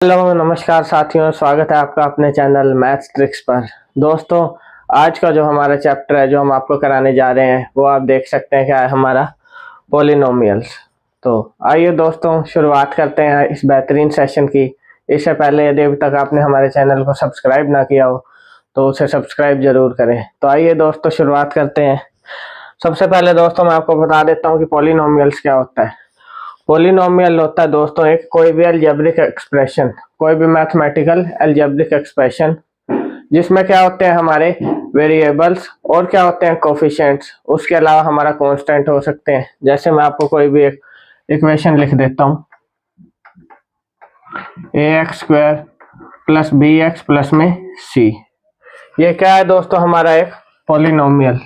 Hello नमस्कार साथियों, स्वागत है आपका अपने चैनल मैथ्स ट्रिक्स पर। दोस्तों, आज का जो हमारा चैप्टर है जो हम आपको कराने जा रहे हैं वो आप देख सकते हैं क्या है हमारा पॉलिनोमियल्स। तो आइए दोस्तों शुरुआत करते हैं इस बेहतरीन सेशन की। इससे पहले यदि अभी तक आपने हमारे चैनल को सब्सक्राइब ना किया हो तो उसे सब्सक्राइब जरूर करें। तो आइए दोस्तों शुरुआत करते हैं। सबसे पहले दोस्तों मैं आपको बता देता हूँ कि पॉलिनोमियल्स क्या होता है। पॉलिनोमियल होता है दोस्तों एक कोई भी अलजेब्रिक एक्सप्रेशन, कोई भी मैथमेटिकल अलजेब्रिक एक्सप्रेशन जिसमें क्या होते हैं हमारे वेरिएबल्स और क्या होते हैं कोफिशिएंट्स, उसके अलावा हमारा कांस्टेंट हो सकते हैं। जैसे मैं आपको कोई भी एक इक्वेशन लिख देता हूँ, ax² प्लस bx प्लस में c। ये क्या है दोस्तों हमारा एक पॉलिनोमियल।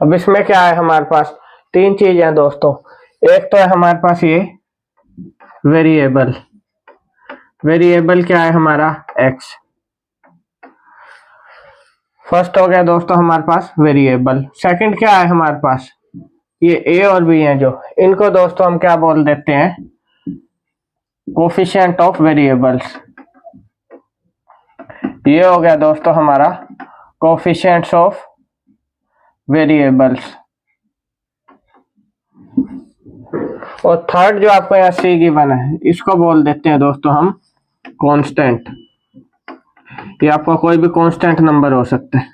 अब इसमें क्या है हमारे पास तीन चीजें हैं दोस्तों। एक तो है हमारे पास ये वेरिएबल, वेरिएबल क्या है हमारा x। फर्स्ट हो गया दोस्तों हमारे पास वेरिएबल। सेकंड क्या है हमारे पास ये a और b हैं, जो इनको दोस्तों हम क्या बोल देते हैं कोफिशिएंट ऑफ वेरिएबल्स। ये हो गया दोस्तों हमारा कोफिशिएंट्स ऑफ वेरिएबल्स। और थर्ड जो आपको यहाँ सी गिवन है इसको बोल देते हैं दोस्तों हम कांस्टेंट। ये आपका कोई भी कांस्टेंट नंबर हो सकता है।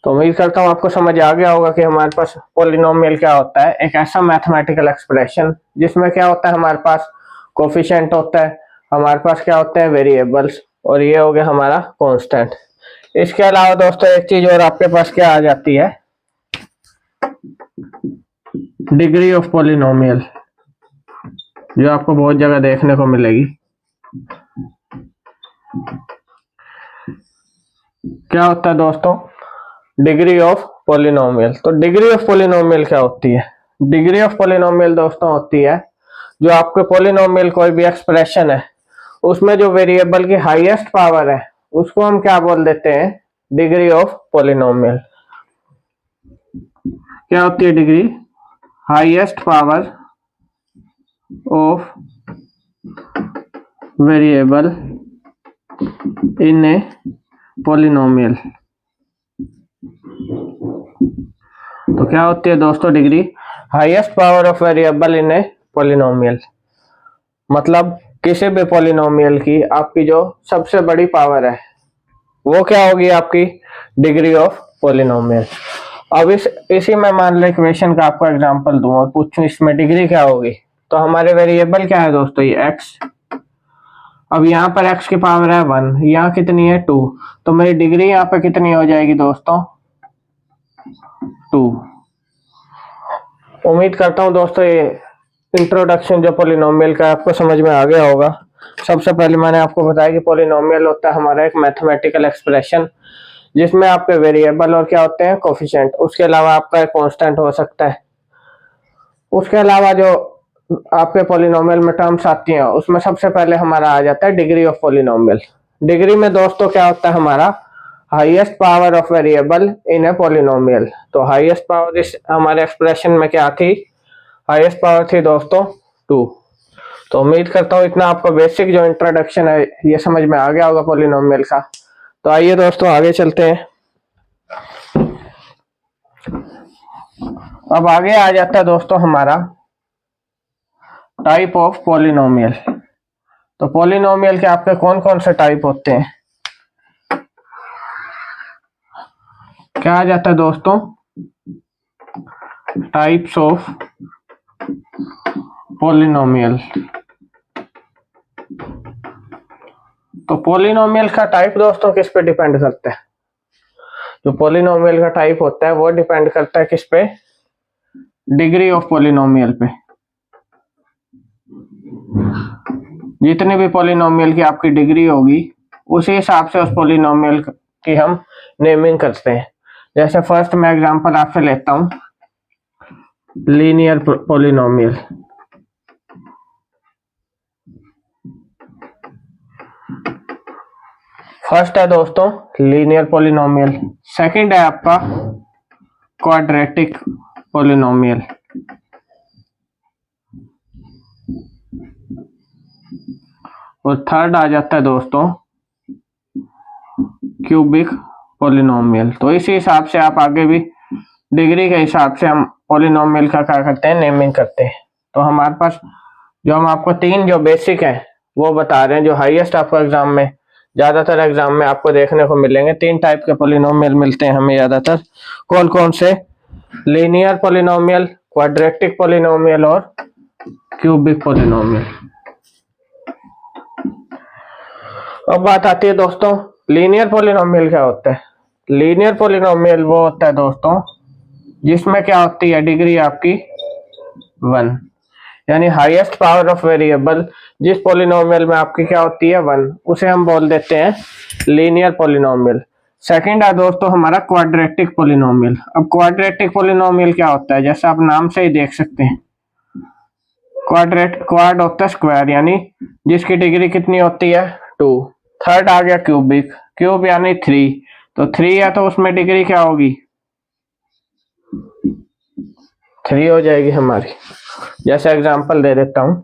तो उम्मीद करता हूँ आपको समझ आ गया होगा कि हमारे पास पॉलिनोमियल क्या होता है। एक ऐसा मैथमेटिकल एक्सप्रेशन जिसमें क्या होता है हमारे पास कोफिशिएंट होता है, हमारे पास क्या होते हैं वेरिएबल्स, और ये हो गया हमारा कांस्टेंट। इसके अलावा दोस्तों एक चीज और आपके पास क्या आ जाती है, डिग्री ऑफ पॉलिनोमियल, जो आपको बहुत जगह देखने को मिलेगी। क्या होता है दोस्तों डिग्री ऑफ पॉलिनोमियल। तो डिग्री ऑफ पॉलिनोमियल क्या होती है? डिग्री ऑफ पॉलिनोमियल दोस्तों होती है जो आपके पॉलिनोमियल कोई भी एक्सप्रेशन है उसमें जो वेरिएबल की हाईएस्ट पावर है उसको हम क्या बोल देते हैं डिग्री ऑफ पॉलिनोमियल। क्या होती है degree? Highest power of variable in a polynomial. तो क्या होती है दोस्तों degree? Highest power of variable in a polynomial. मतलब किसी भी पॉलिनोमियल की आपकी जो सबसे बड़ी पावर है वो क्या होगी आपकी डिग्री ऑफ पॉलिनोमियल। अब इसी में मान लो इक्वेशन का आपको एग्जांपल दूं और पूछूं इसमें डिग्री क्या होगी। तो हमारे वेरिएबल क्या है दोस्तों ये x। अब यहाँ पर x की पावर है 1, यहाँ कितनी है 2, तो मेरी डिग्री यहाँ पे कितनी हो जाएगी दोस्तों 2। उम्मीद करता हूँ दोस्तों ये इंट्रोडक्शन जो पॉलिनोमियल का आपको समझ में आ गया होगा। सबसे पहले मैंने आपको बताया कि पॉलिनोमियल होता है हमारा एक मैथमेटिकल एक्सप्रेशन जिसमें आपके वेरिएबल और क्या होते हैं कोफिशिएंट, उसके अलावा आपका एक कांस्टेंट हो सकता है। उसके अलावा जो आपके पॉलिनोमियल में टर्म्स आती हैं उसमें सबसे पहले हमारा आ जाता है डिग्री ऑफ पॉलिनोमियल। डिग्री में दोस्तों क्या होता है हमारा highest power of variable in a polynomial. तो हाईएस्ट पावर इस हमारे एक्सप्रेशन में क्या थी? हाईएस्ट पावर थी दोस्तों 2। तो उम्मीद करता हूँ इतना आपको बेसिक जो इंट्रोडक्शन है ये समझ में आ गया होगा पॉलिनोमियल का। तो आइए दोस्तों आगे चलते हैं। अब आगे आ जाता है दोस्तों हमारा टाइप ऑफ पॉलिनोमियल। तो पॉलिनोमियल के आपके कौन कौन से टाइप होते हैं? क्या आ जाता है दोस्तों टाइप्स ऑफ पॉलिनोमियल। तो पॉलिनोमियल का टाइप दोस्तों किस पे डिपेंड करता है? जो पॉलिनोमियल का टाइप होता है वो डिपेंड करता है किस पे? डिग्री ऑफ पॉलिनोमियल पे। जितनी भी पॉलिनोमियल की आपकी डिग्री होगी उसी हिसाब से उस पॉलिनोमियल की हम नेमिंग करते हैं। जैसे फर्स्ट मैं एग्जांपल आपसे लेता हूं लीनियर पॉलिनोमियल। फर्स्ट है दोस्तों लीनियर पॉलिनोमियल, सेकंड है आपका क्वाड्रेटिक पॉलिनोमियल, और थर्ड आ जाता है दोस्तों क्यूबिक पॉलिनोमियल। तो इसी हिसाब से आप आगे भी डिग्री के हिसाब से हम पॉलिनोमियल का क्या करते हैं, नेमिंग करते हैं। तो हमारे पास जो हम आपको तीन जो बेसिक है वो बता रहे हैं, जो हाईएस्ट आपको एग्जाम में, ज्यादातर एग्जाम में आपको देखने को मिलेंगे। तीन टाइप के पॉलिनोमियल मिलते हैं हमें ज्यादातर। कौन कौन से? लीनियर पॉलिनोमियल, क्वाड्रेटिक पॉलिनोमियल और क्यूबिक पॉलिनोमियल। अब बात आती है दोस्तों लीनियर पॉलिनोमियल क्या होता है। लीनियर पॉलिनोमियल वो होता है दोस्तों जिसमें क्या होती है, डिग्री आपकी 1, यानी हाईएस्ट पावर ऑफ वेरिएबल जिस पॉलिनोमियल में आपकी क्या होती है 1, उसे हम बोल देते हैं लीनियर पॉलिनोमियल। सेकंड है दोस्तों हमारा क्वाड्रेटिक पॉलिनोमियल। अब क्वाड्रेटिक पॉलिनोमियल क्या होता है, जैसे आप नाम से ही देख सकते हैं, क्वाड होता है स्क्वायर, यानी जिसकी डिग्री कितनी होती है 2। थर्ड आ गया क्यूबिक, क्यूब यानी 3, तो 3 है तो उसमें डिग्री क्या होगी 3 हो जाएगी हमारी। जैसे एग्जांपल दे देता हूं,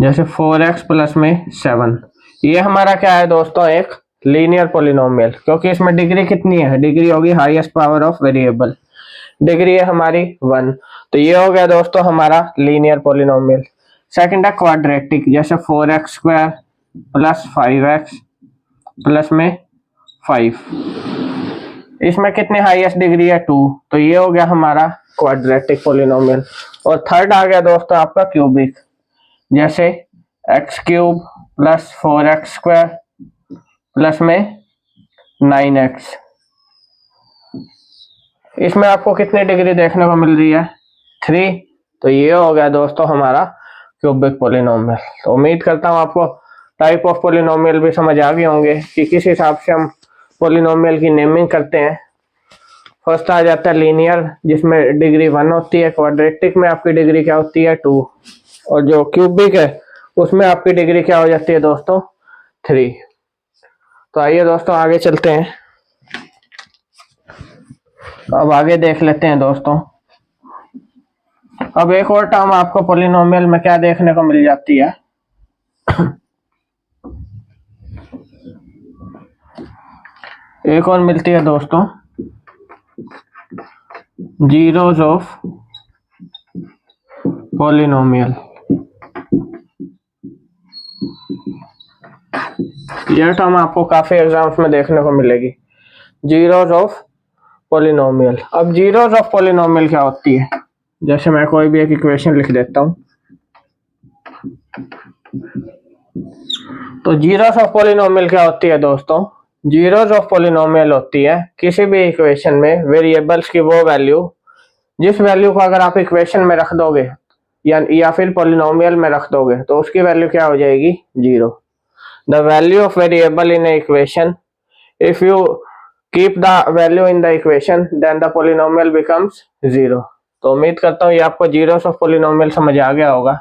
जैसे 4x प्लस में 7, ये हमारा क्या है दोस्तों, एक लीनियर पॉलिनोमियल, क्योंकि इसमें डिग्री कितनी है, डिग्री होगी highest power of variable, degree है हमारी 1। तो ये हो गया दोस्तों हमारा लीनियर पॉलिनोमियल। सेकंड है क्वाड्रेटिक, जैसे 4x square plus 5x plus में 5, इसमें कितनी हाईएस्ट डिग्री है 2, तो ये हो गया हमारा क्वाड्रेटिक पॉलिनोमियल। और थर्ड आ गया दोस्तों आपका क्यूबिक, जैसे x cube plus 4x square plus में 9x, इसमें आपको कितनी डिग्री देखने को मिल रही है 3, तो ये हो गया दोस्तों हमारा क्यूबिक पॉलिनोमियल। तो उम्मीद करता हूँ आपको टाइप ऑफ पॉलिनोमियल भी समझ आ गए होंगे कि किस हिसाब से हम पॉलिनोमियल की नेमिंग करते हैं। फर्स्ट आ जाता है लीनियर जिसमें डिग्री 1 होती है, क्वाड्रेटिक में आपकी डिग्री क्या होती है 2, और जो क्यूबिक है उसमें आपकी डिग्री क्या हो जाती है दोस्तों 3। तो आइए दोस्तों आगे चलते हैं, अब आगे देख लेते हैं दोस्तों। अब एक और टर्म आपको पॉलिनोमियल में क्या देखने को मिल जाती है, एक और मिलती है दोस्तों जीरोस ऑफ पॉलिनोमियल। यह टर्म आपको काफी एग्जाम्स में देखने को मिलेगी, जीरोस ऑफ पॉलिनोमियल। अब जीरोस ऑफ पॉलिनोमियल क्या होती है, जैसे मैं कोई भी एक इक्वेशन लिख देता हूं, तो जीरोस ऑफ पॉलिनोमियल क्या होती है दोस्तों, जीरोस ऑफ पॉलिनोमियल होती है किसी भी इक्वेशन में वेरिएबल्स की वो वैल्यू जिस वैल्यू को अगर आप इक्वेशन में रख दोगे या फिर पॉलिनोमियल में रख दोगे तो उसकी वैल्यू क्या हो जाएगी 0। The value of variable in a equation, if you keep the value in the equation then the polynomial becomes 0। तो उम्मीद करता हूँ ये आपको जीरोस ऑफ पॉलिनोमियल समझ आ गया होगा।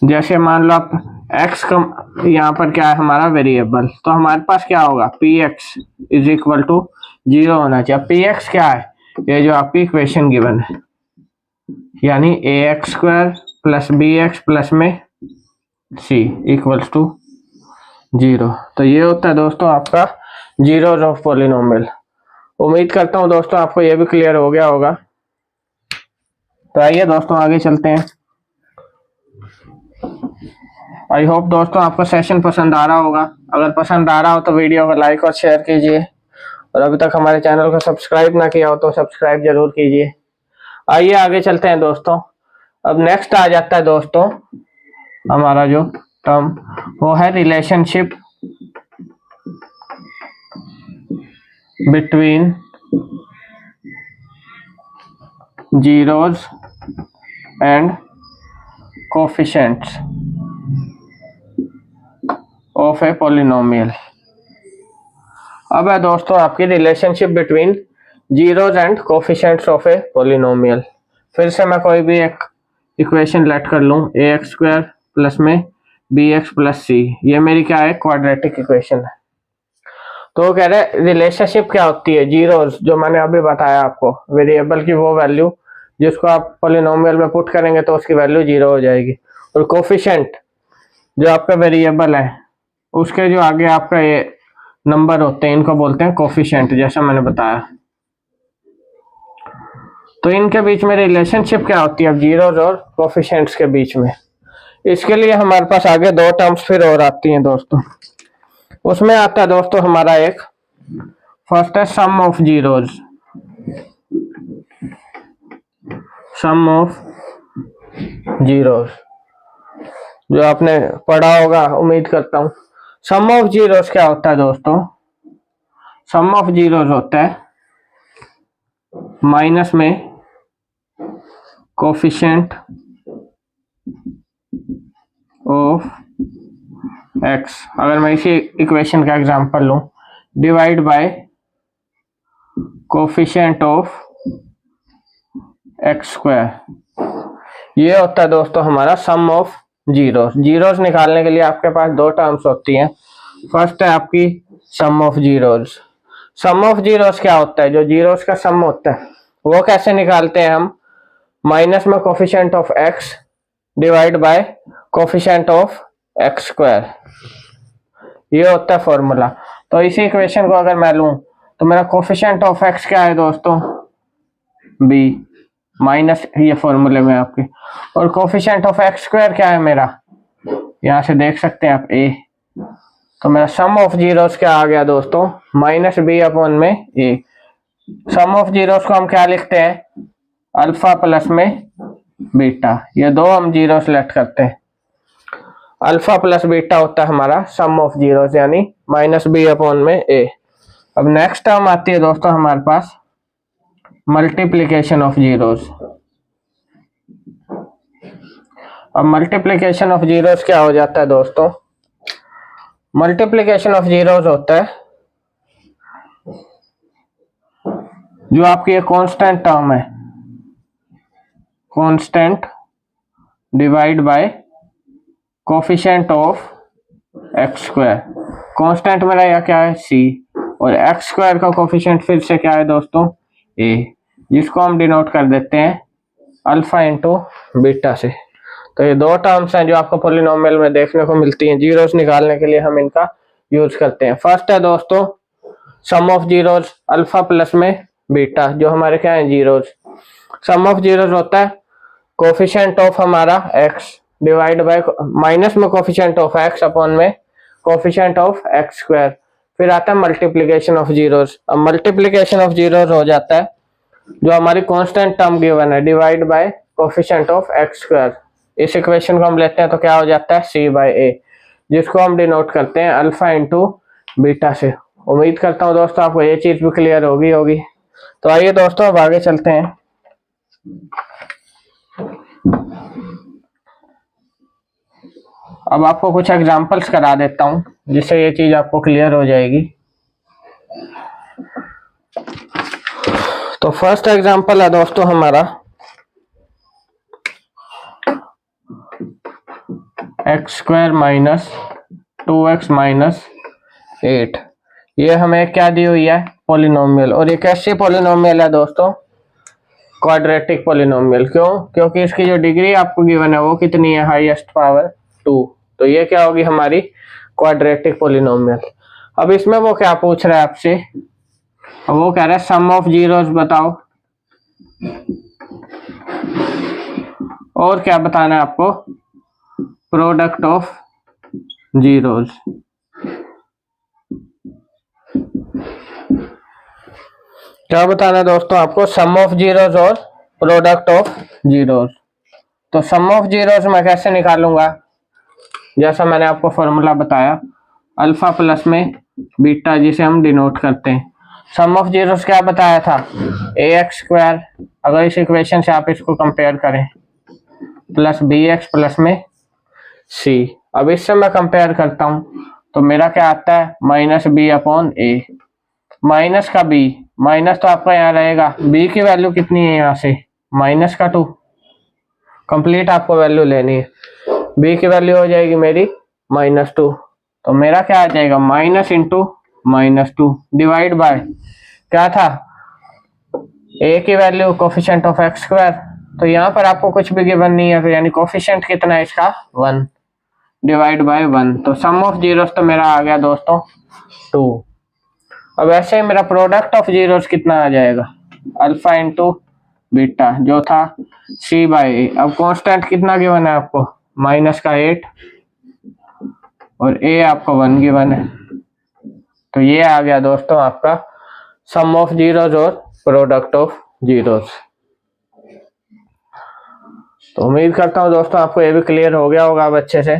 जैसे मान लो आप x का यहाँ पर क्या है हमारा वेरिएबल, तो हमारे पास क्या होगा px इज इक्वल टू 0 होना चाहिए। px क्या है, ये जो आपकी इक्वेशन गिवन है, यानी ax square plus bx plus में c इक्वल्स टू 0। तो ये होता है दोस्तों आपका जीरोस ऑफ पॉलिनोमियल। उम्मीद करता हूँ दोस्तों आपको ये भी क्लियर हो गया होगा। तो आइए दोस्तों आगे चलते हैं। आई होप दोस्तों आपको सेशन पसंद आ रहा होगा। अगर पसंद आ रहा हो तो वीडियो को लाइक और शेयर कीजिए, और अभी तक हमारे चैनल को सब्सक्राइब ना किया हो तो सब्सक्राइब जरूर कीजिए। आइए आगे चलते हैं दोस्तों। अब नेक्स्ट आ जाता है दोस्तों हमारा जो टर्म, वो है relationship between zeros and coefficients of a polynomial. अब है दोस्तों आपकी relationship between zeros and coefficients of a polynomial. फिर से मैं कोई भी एक इक्वेशन लेट कर लूं, ax स्क्वायर प्लस में bx प्लस c, ये मेरी क्या है क्वाड्रेटिक इक्वेशन है। तो कह रहे रिलेशनशिप क्या होती है, जीरोस जो मैंने अभी बताया आपको, वेरिएबल की वो वैल्यू जिसको आप पॉलिनोमियल में पुट करेंगे तो उसकी वैल्यू 0 हो जाएगी। और कोफिशिएंट जो आपका वेरिएबल है उसके जो आगे आपका ये नंबर होते हैं इनको बोलते हैं कोफिशिएंट, जैसा मैंने बताया। तो इनके बीच में रिलेशनशिप क्या होती है अब जीरोज और कोफिशिएंट्स के बीच में? इसके लिए हमारे पास आगे दो टर्म्स फिर और आती हैं दोस्तों। उसमें आता है दोस्तों हमारा एक फर्स्ट है sum of zeros, sum of zeros जो आपने पढ़ा होगा उम्मीद करता हूं। सम ऑफ जीरोज क्या होता है दोस्तों? सम ऑफ जीरोज होता है माइनस में कोफिशिएंट ऑफ एक्स, अगर मैं इसी इक्वेशन का एग्जांपल लूं, divide by coefficient of x square. ये होता है दोस्तों हमारा सम ऑफ जीरोस। जीरोस निकालने के लिए आपके पास दो टर्म्स होती हैं। फर्स्ट है आपकी sum of zeros. Sum of zeros क्या होता है? जो जीरोस का सम होता है वो कैसे निकालते हैं हम? माइनस में coefficient of x divide by coefficient of x square, ये होता है फॉर्मूला। तो इसी इक्वेशन को अगर मैं लूं तो मेरा कोफिशिएंट ऑफ एक्स क्या है दोस्तों? बी माइनस ये फॉर्मूले में आपके, और कोफिशिएंट ऑफ एक्स स्क्वायर क्या है मेरा? यहां से देख सकते हैं आप ए। तो मेरा सम ऑफ जीरोस क्या आ गया दोस्तों? माइनस बी अपॉन में ए। सम ऑफ जीरोस को हम क्या लिखते हैं? अल्फा प्लस में बीटा। ये दो हम जीरो सेलेक्ट करते हैं, अल्फा प्लस बीटा होता है हमारा सम ऑफ जीरोस यानी माइनस बी अपॉन में ए। अब नेक्स्ट टर्म आती है दोस्तों हमारे पास मल्टीप्लीकेशन ऑफ जीरोस। अब मल्टीप्लीकेशन ऑफ जीरोस क्या हो जाता है दोस्तों? मल्टीप्लीकेशन ऑफ जीरोस होता है जो आपकी एक कांस्टेंट टर्म है, constant divide by coefficient of x square. Constant मेरा यह क्या है? सी, और एक्स स्क्वायर का कोफिशिएंट फिर से क्या है दोस्तों? ए, जिसको हम डिनोट कर देते हैं अल्फा इंटू बीटा से। तो ये दो टर्म्स हैं जो आपको पॉलिनोमियल में देखने को मिलती हैं। जीरोस निकालने के लिए हम इनका यूज करते हैं। फर्स्ट है दोस्तों सम ऑफ जीरोस अल्फा प्लस में बीटा, जो हमारे क्या है? जीरोस। सम ऑफ जीरोस होता है कोफिशिएंट ऑफ हमारा एक्स डिवाइड बाय माइनस में कोफिशिएंट ऑफ एक्स अपॉन में कोफिशिएंट ऑफ एक्स स्क्वायर। फिर आता है मल्टीप्लीकेशन ऑफ जीरोस। अब मल्टीप्लीकेशन ऑफ जीरोस हो जाता है जो हमारी कांस्टेंट टर्म गिवन है divide by coefficient of x square. इस इक्वेशन को हम लेते हैं तो क्या हो जाता है? सी बाय ए, जिसको हम डिनोट करते हैं अल्फा इंटू बीटा से। उम्मीद करता हूँ दोस्तों आपको ये चीज भी क्लियर होगी। तो आइए दोस्तों अब आगे चलते हैं। अब आपको कुछ एग्जांपल्स करा देता हूं जिससे ये चीज आपको क्लियर हो जाएगी। तो फर्स्ट एग्जांपल है दोस्तों हमारा x square minus 2x minus 8। ये हमें क्या दी हुई है? पॉलिनोमियल। और ये कैसी पॉलिनोमियल है दोस्तों? Quadratic polynomial. क्यों? क्योंकि इसकी जो डिग्री आपको गिवन है वो कितनी है? Highest power 2। तो ये क्या होगी? हमारी क्वाड्रेटिक पॉलिनोमियल। अब इसमें वो क्या पूछ रहा है आपसे? वो कह रहा है सम ऑफ जीरोस बताओ, और क्या बताना है आपको? Product of zeros. क्या बताना है दोस्तों आपको? सम ऑफ जीरोस और प्रोडक्ट ऑफ जीरोस। तो सम ऑफ जीरोस मैं कैसे निकालूंगा? जैसा मैंने आपको फॉर्मूला बताया अल्फा प्लस में बीटा, जिसे हम डिनोट करते हैं। सम ऑफ जीरोस क्या बताया था? ए एक्स स्क्वायर। अगर इस इक्वेशन से आप इसको कंपेयर करें प्लस बी एक्स प्लस में सी। अब इससे मैं कंपेयर करता हूं तो मेरा क्या आता है? माइनस बी अपॉन ए। माइनस का बी, माइनस तो आपका यहाँ रहेगा, बी की वैल्यू कितनी है यहाँ से? माइनस का 2। कंप्लीट आपको वैल्यू लेनी है। बी की वैल्यू हो जाएगी मेरी -2। तो मेरा क्या आ जाएगा? माइनस इंटू -2 डिवाइड बाय क्या था? ए की value coefficient of x square तो यहाँ पर आपको कुछ भी गिवन नहीं है, तो यानी कोफिशिएंट कितना है इसका 1 डिवाइड बाय 1। तो सम ऑफ जीरोस तो मेरा आ गया दोस्तों 2। अब ऐसे ही मेरा प्रोडक्ट ऑफ जीरोस कितना आ जाएगा, अल्फा इंटू बीटा जो था सी बाई ए। अब कांस्टेंट कितना गिवन है आपको, माइनस का 8 और ए आपको 1 गिवन है। तो ये आ गया दोस्तों आपका सम ऑफ जीरोस और प्रोडक्ट ऑफ जीरोस। तो उम्मीद करता हूँ दोस्तों आपको ये भी क्लियर हो गया होगा अब अच्छे से।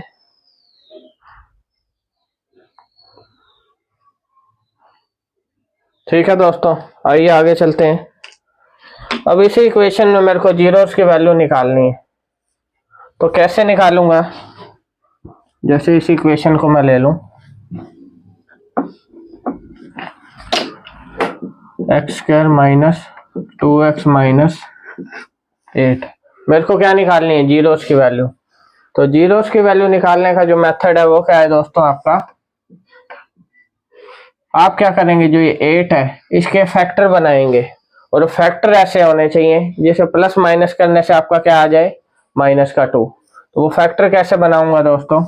ठीक है दोस्तों, आइए आगे चलते हैं। अब इसी इक्वेशन में मेरे को जीरोस की वैल्यू निकालनी है, तो कैसे निकालूंगा, जैसे इस इक्वेशन को मैं ले लूं, x square minus 2x minus 8। मेरे को क्या निकालनी है, जीरोस की वैल्यू। तो जीरोस की वैल्यू निकालने का जो मेथड है वो क्या है दोस्तों आपका, आप क्या करेंगे, जो ये 8 है इसके फैक्टर बनाएंगे, और फैक्टर ऐसे होने चाहिए जैसे प्लस माइनस करने से आपका क्या आ जाए, माइनस का 2। तो वो फैक्टर कैसे बनाऊंगा दोस्तों,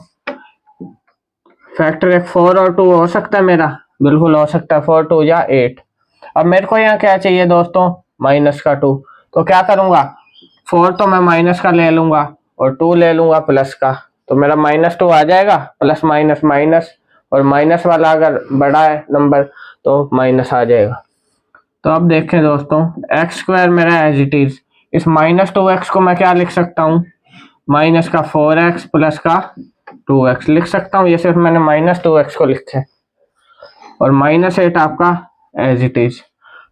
फैक्टर एक 4 और 2 हो सकता है मेरा, बिल्कुल हो सकता है, 4 2 या 8। अब मेरे को यहाँ क्या चाहिए दोस्तों, माइनस का 2। तो क्या करूंगा, 4 तो मैं माइनस का ले लूंगा और 2 ले लूंगा प्लस का, तो मेरा -2 आ जाएगा, प्लस माइनस माइनस, और माइनस वाला अगर बड़ा है नंबर तो माइनस आ जाएगा। तो अब देखें दोस्तों, एक्स स्क्वायर मेरा एज इट इज, इस -2x को मैं क्या लिख सकता हूँ, माइनस का 4x प्लस का 2x लिख सकता हूँ। ये सिर्फ मैंने -2x को लिखा है, और -8 आपका एज इट इज।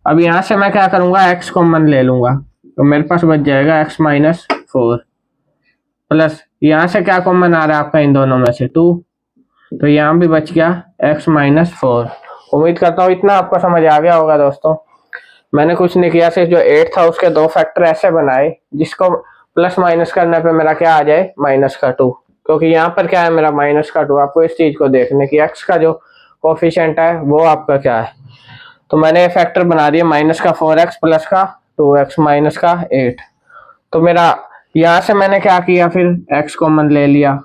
अब यहाँ से मैं क्या करूंगा, x कॉमन ले लूंगा, तो मेरे पास बच जाएगा x माइनस 4 प्लस यहाँ से क्या कॉमन आ रहा है आपका, इन दोनों में से 2, तो यहाँ भी बच गया x माइनस 4। उम्मीद करता हूँ इतना आपको समझ आ गया होगा दोस्तों। मैंने कुछ नहीं किया, सिर्फ जो 8 था उसके 2 फैक्टर ऐसे बनाए जिसको प्लस माइनस करने पे मेरा क्या आ जाए, माइनस का 2। क्योंकि यहाँ पर क्या है मेरा माइनस का 2, आपको इस चीज को देखने की x का जो कोफिशिएंट है वो आपका क्या है। तो मैंने ये फैक्टर बना दिया, माइनस का 4x प्लस का 2x माइनस का 8। तो मेरा यहाँ से मैंने क्या किया, फिर x कॉमन ले लिया,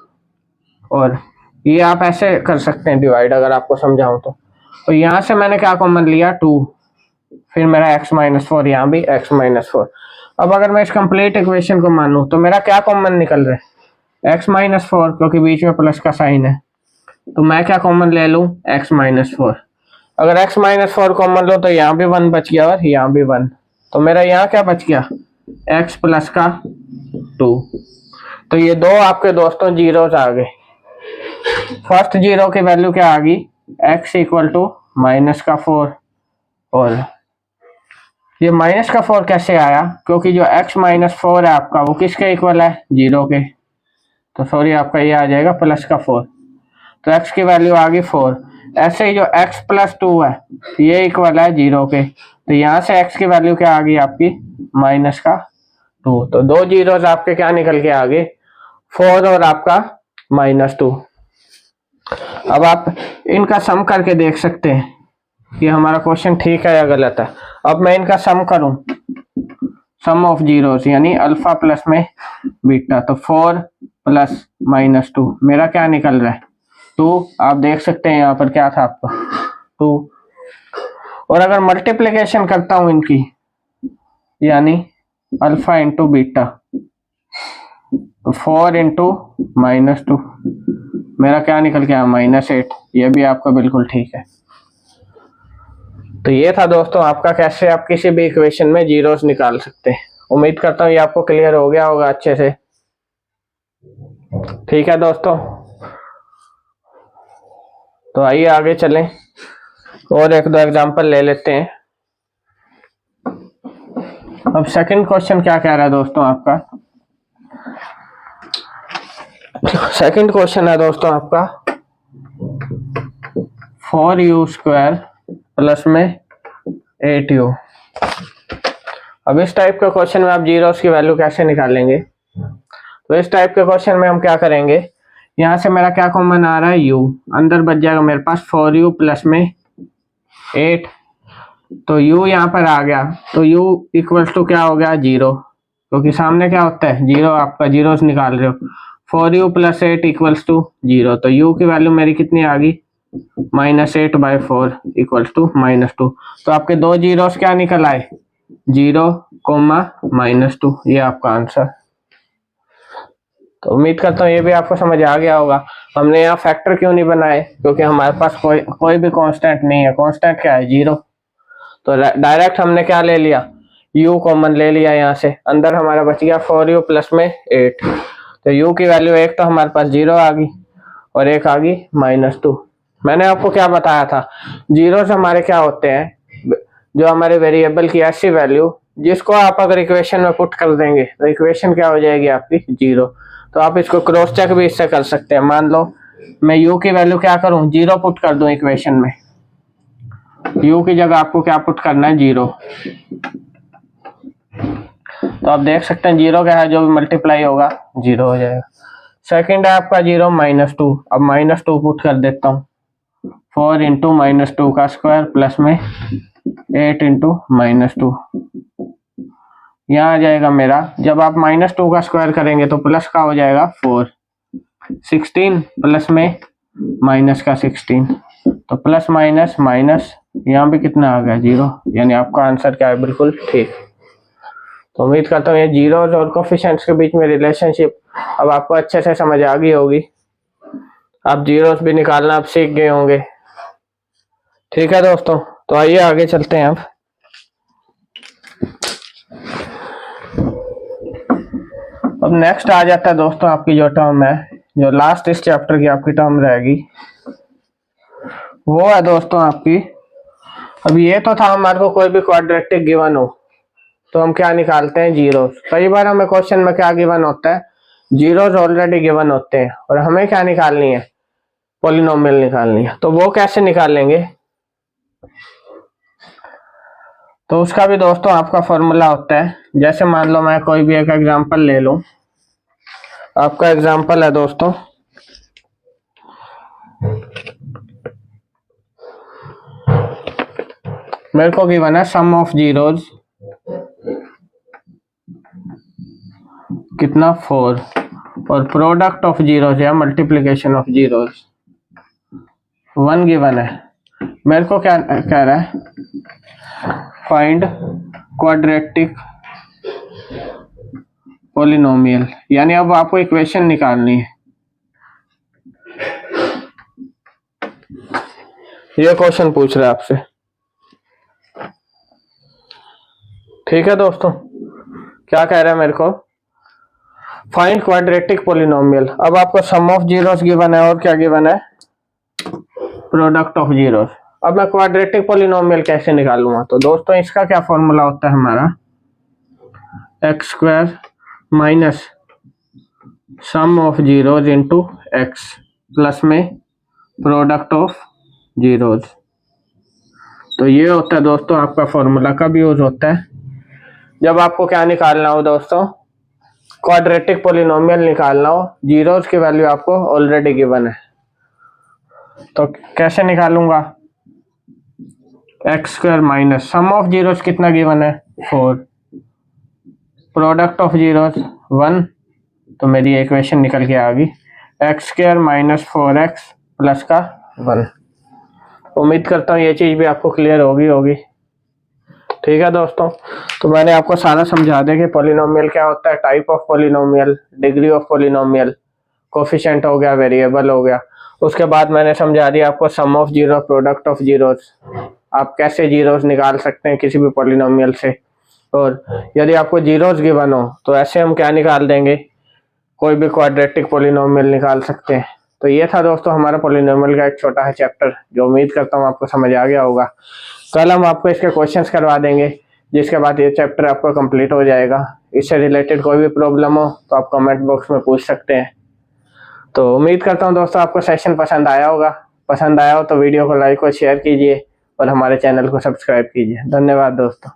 और ये आप ऐसे कर सकते हैं डिवाइड, अगर आपको समझाऊं तो यहाँ से मैंने क्या कॉमन लिया, 2, फिर मेरा x माइनस 4, यहाँ भी x माइनस 4। अब अगर मैं इस कंप्लीट इक्वेशन को मानूं तो मेरा क्या कॉमन निकल रहा है, x माइनस 4, क्योंकि बीच में प्लस का साइन है, तो मैं क्या कॉमन ले लूं, x माइनस 4। अगर x माइनस 4 कॉमन लो तो यहाँ भी 1 बच गया और यहाँ भी 1, तो मेरा यहाँ क्या बच गया, x प्लस का 2। तो ये दो आपके दोस्तों जीरोस आ गए। फर्स्ट जीरो की वैल्यू क्या आ गई, x इक्वल टू माइनस का 4, और ये माइनस का 4 कैसे आया, क्योंकि जो x माइनस 4 है आपका वो किसके इक्वल है, 0 के। तो सॉरी आपका ये आ जाएगा प्लस का 4, तो x की वैल्यू आ गई 4। ऐसे ही जो x प्लस 2 है ये इक्वल है 0 के, तो यहाँ से x की वैल्यू क्या आ गई आपकी, माइनस का 2। तो दो जीरोस आपके क्या निकल के आ गए, 4 और आपका -2। अब आप इनका सम करके देख सकते हैं कि हमारा क्वेश्चन ठीक है या गलत है। अब मैं इनका सम करूं, सम ऑफ जीरोस यानी अल्फा प्लस में बीटा, तो 4 प्लस -2 मेरा क्या निकल रहा है, 2। आप देख सकते हैं यहाँ पर क्या था आपका 2, और अगर मल्टीप्लिकेशन करता हूं इनकी, यानी अल्फा इंटू बीटा, तो 4 इंटू -2 मेरा क्या निकल गया, -8। ये भी आपका बिल्कुल ठीक है। तो ये था दोस्तों आपका कैसे आप किसी भी इक्वेशन में जीरोस निकाल सकते हैं। उम्मीद करता हूँ ये आपको क्लियर हो गया होगा अच्छे से। ठीक है दोस्तों, तो आइए आगे चलें और एक दो एग्जांपल ले लेते हैं। अब सेकंड क्वेश्चन क्या कह रहा है दोस्तों आपका, सेकंड क्वेश्चन है दोस्तों आपका 4u² प्लस में 8u। अब इस टाइप के क्वेश्चन में आप जीरोस की वैल्यू कैसे निकालेंगे, तो इस टाइप के क्वेश्चन में हम क्या करेंगे, यहाँ से मेरा क्या कॉमन आ रहा है, u, अंदर बच जाएगा मेरे पास 4u प्लस में 8, तो u यहाँ पर आ गया, तो u इक्वल टू क्या हो गया, 0, क्योंकि सामने क्या होता है, जीरो, आपका जीरो निकाल रहे हो। 4u + 8 = 0, तो u की वैल्यू मेरी कितनी आ गई, -8/4 = -2। तो आपके दो जीरोस क्या निकल आए, 0, -2। ये आपका आंसर। तो उम्मीद करता हूँ ये भी आपको समझ आ गया होगा। हमने यहाँ फैक्टर क्यों नहीं बनाए, क्योंकि हमारे पास कोई भी कांस्टेंट नहीं है। कांस्टेंट क्या है, 0। तो डायरेक्ट हमने क्या ले लिया, u कॉमन ले लिया। यहाँ से अंदर हमारा बच गया 4u + 8। तो u की वैल्यू एक तो हमारे पास 0 आ गई और एक आ गई -2। मैंने आपको क्या बताया था, जीरोस हमारे क्या होते हैं, जो हमारे वेरिएबल की ऐसी वैल्यू जिसको आप अगर इक्वेशन में पुट कर देंगे तो इक्वेशन क्या हो जाएगी आपकी, 0। तो आप इसको क्रॉस चेक भी इससे कर सकते हैं। मान लो मैं u की वैल्यू क्या करूं, 0 पुट कर दूं इक्वेशन में। u की जगह आपको क्या पुट करना है, 0। तो आप देख सकते हैं 0 क्या है, जो भी मल्टीप्लाई होगा 0 हो जाएगा। सेकंड है आपका 0 -2। अब -2 पुट कर देता हूँ। 4 × -2 का स्क्वायर प्लस में 8 × -2। यहाँ आ जाएगा मेरा, जब आप -2 का स्क्वायर करेंगे तो प्लस का हो जाएगा 4। 16 प्लस में माइनस का 16, तो प्लस माइनस माइनस, यहाँ भी कितना आ गया, 0। यानी आपका आंसर क्या है, बिल्कुल ठीक। तो उम्मीद करता हूँ ये जीरोस और कोफिशिएंट्स के बीच में रिलेशनशिप अब आपको अच्छे से समझ आ गई होगी। आप जीरोस भी निकालना आप सीख गए होंगे। ठीक है दोस्तों, तो आइए आगे चलते हैं। अब नेक्स्ट आ जाता है दोस्तों आपकी जो टर्म है, जो लास्ट इस चैप्टर की आपकी टर्म रहेगी, वो है दोस्तों आपकी, अब ये तो था हमारे को कोई भी क्वाड्रेटिक गिवन हो तो हम क्या निकालते हैं, जीरोस। कई बार हमें क्वेश्चन में क्या गिवन होता है, जीरोस ऑलरेडी गिवन होते हैं और हमें क्या निकालनी है, पॉलिनोमियल निकालनी है। तो वो कैसे निकालेंगे, तो उसका भी दोस्तों आपका फॉर्मूला होता है। जैसे मान लो मैं कोई भी एक एग्जांपल ले लूं। आपका एग्जांपल है दोस्तों, मेरे को गिवन है सम ऑफ जीरोस कितना, 4, और प्रोडक्ट ऑफ जीरोस या मल्टीप्लिकेशन ऑफ जीरोस 1 गिवन है। मेरे को क्या कह रहा है, फाइंड क्वाड्रेटिक पॉलिनोमियल, यानी अब आपको इक्वेशन निकालनी है। ये क्वेश्चन पूछ रहा है आपसे। ठीक है दोस्तों, क्या कह रहा है मेरे को, फाइंड क्वाड्रेटिक पॉलिनोमियल। अब आपको सम ऑफ जीरोस गिवन है और क्या गिवन है, प्रोडक्ट ऑफ जीरोस। अब मैं क्वाड्रेटिक पॉलिनोमियल कैसे निकालूंगा, तो दोस्तों इसका क्या फॉर्मूला होता है हमारा, x² minus sum of zeros into x plus में प्रोडक्ट ऑफ जीरोस। तो ये होता है दोस्तों आपका फॉर्मूला। कब यूज होता है, जब आपको क्या निकालना हो दोस्तों, क्वाड्रेटिक पॉलिनोमियल निकालना हो, जीरोस की वैल्यू आपको ऑलरेडी गिवन है। तो कैसे निकालूंगा, x² minus sum of zeros कितना गिवन है, 4, प्रोडक्ट ऑफ जीरोस 1, तो मेरी इक्वेशन निकल के आ गई, x² माइनस 4x प्लस का 1। उम्मीद करता हूँ ये चीज भी आपको क्लियर होगी। ठीक है दोस्तों, तो मैंने आपको सारा समझा दिया कि पॉलिनोमियल क्या होता है, type of polynomial, degree of polynomial, coefficient हो गया, वेरिएबल हो गया। उसके बाद मैंने समझा दिया आपको sum of zero, product of zeros, आप कैसे जीरोस निकाल सकते हैं किसी भी पॉलिनोमियल से। और यदि आपको जीरोस गिवन हो तो ऐसे हम क्या निकाल देंगे, कोई भी क्वाड्रेटिक पॉलिनोमियल निकाल सकते हैं। तो ये था दोस्तों हमारा पॉलिनोमियल का एक छोटा है चैप्टर, जो उम्मीद करता हूँ आपको समझ आ गया होगा। कल हम आपको इसके क्वेश्चंस करवा देंगे, जिसके बाद ये चैप्टर आपको कंप्लीट हो जाएगा। इससे रिलेटेड कोई भी प्रॉब्लम हो तो आप कमेंट बॉक्स में पूछ सकते हैं। तो उम्मीद करता हूँ दोस्तों आपको सेशन पसंद आया होगा। पसंद आया हो तो वीडियो को लाइक और शेयर कीजिए और हमारे चैनल को सब्सक्राइब कीजिए। धन्यवाद दोस्तों।